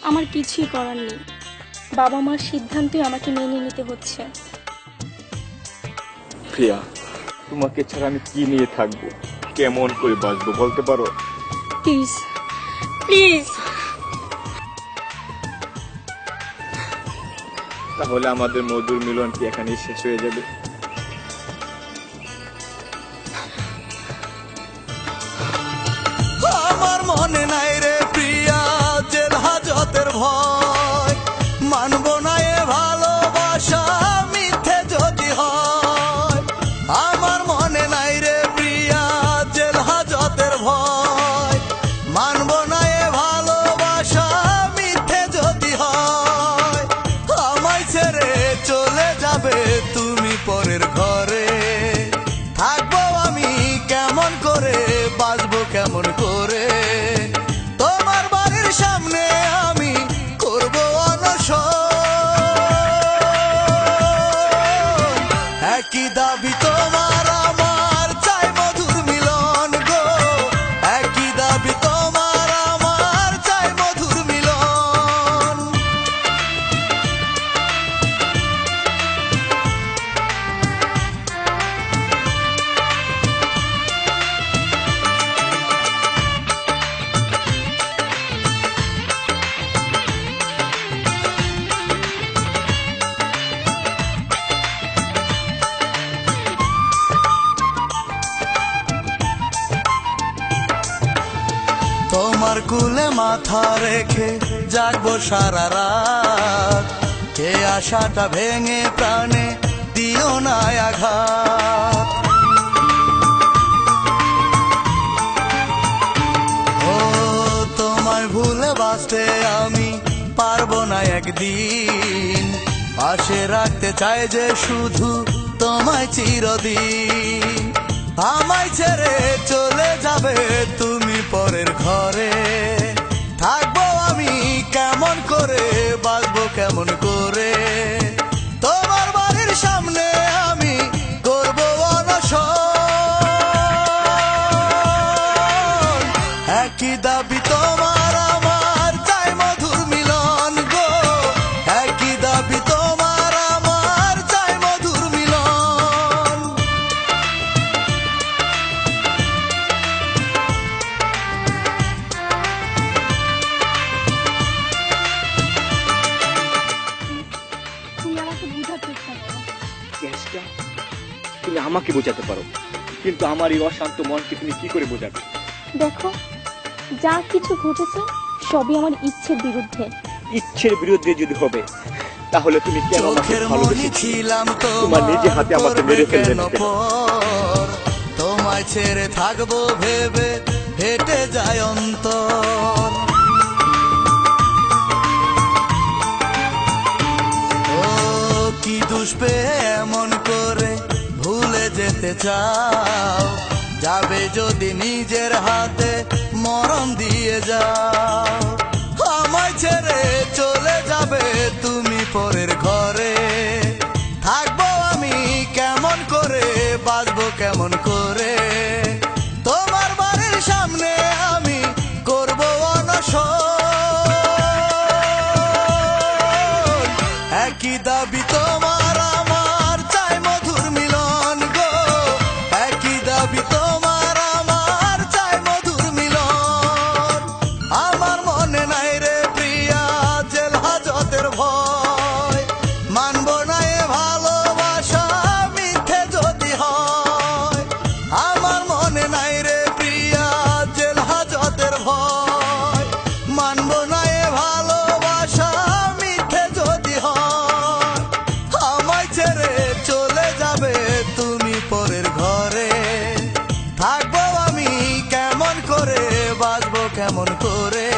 আমার কিছুই করার নেই, বাবা মার সিদ্ধান্তই আমাকে মেনে নিতে হচ্ছে। প্রিয়া, তোমাকে ছাড়া আমি কি নিয়ে থাকবো, কেমন করে বাঁচবো বলতে পারো? Please please. তাহলে আমাদের মধুর মিলন কি এখানেই শেষ হয়ে যাবে? আমার মনে নাই রে প্রিয়া জেল হাজতের ভয়, মানব না এ ভালোবাসা মিথ্যে যদি হয়। আমার মনে নাই রে প্রিয়া জেল হাজতের ভয়, মানব না এ ভালোবাসা মিথ্যে যদি হয়। আমায় ছেড়ে চলে যাবে তুমি পরের ঘরে, থাকবো আমি কেমন করে, বাঁচবো কেমন করে। তোমার বাড়ির সামনে আমি করবো অনশন, একই দাবি তোমার আমার, চাই মধুর মিলন গো। একই দাবি তোমার আমার, চাই মধুর মিলন। তোমার কুলে মাথা রেখে জাগবো সারা রাত, কে আশাটা ভেঙে প্রাণে দিও না আঘাত। ও তোমায় ভুলে বাঁচতে আমি পারবো না একদিন, পাশে রাখতে চাই যে শুধু তোমায় চিরদিন। আমায় ছেড়ে চলে যাবে তুমি পরের ঘরে, থাকবো আমি কেমন করে, বাঁচবো কেমন করে। তোমার বাড়ির সামনে আমি করবো অনশন, একই দাবি তোমার আমার, চাই মধুর মিলন গো। একই দাবি তোমার আমার, চাই মধুর মিলন। তুমি আমাকে বোঝার চেষ্টা করো। কেসটা তুমি আমাকে বোঝাতে পারো, কিন্তু আমার এই অশান্ত মনকে তুমি কি করে বোঝাবে? দেখো, যা কিছু ঘটেছে সবই আমার ইচ্ছের বিরুদ্ধে। ইচ্ছের বিরুদ্ধে যদি হবে, তাহলে তুমি কেন আমাকে চোখের মনি ভালোবেসেছিলে? ছিলাম তোমার নিজে হাতে আমাকে মেরে ফেললে কেন না কেন? পর, তোমায় ছেড়ে থাকবো ভেবে হেঁটে যায় অন্তর। ও কি দোষ পেয়ে এমন করে ভুলে যেতে চাও, যাবে যদি নিজের হাতে মরণ দিয়ে যাও। আমায় ছেড়ে চলে যাবে তুমি পরের ঘরে, থাকবো আমি কেমন করে, বাঁচবো কেমন করে। তোমার বাড়ির সামনে আমি করবো অনশন, একই দাবি তোমার আমার, চাই মধুর মিলন গো। একই দাবি তোমার আমার, চাই মধুর মিলন। আমার মনে নাই রে প্রিয়া জেল হাজতের ভয়, মানবো না এ ভালোবাসা মিথ্যে যদি হয়। আমার মনে নাই রে প্রিয়া জেল হাজতের ভয়, মানবো না এ ভালোবাসা মিথ্যে যদি হয়। আমায় ছেড়ে চলে যাবে তুমি পরের ঘরে, থাকবো আমি কেমন করে, বাঁচবো কেমন করে।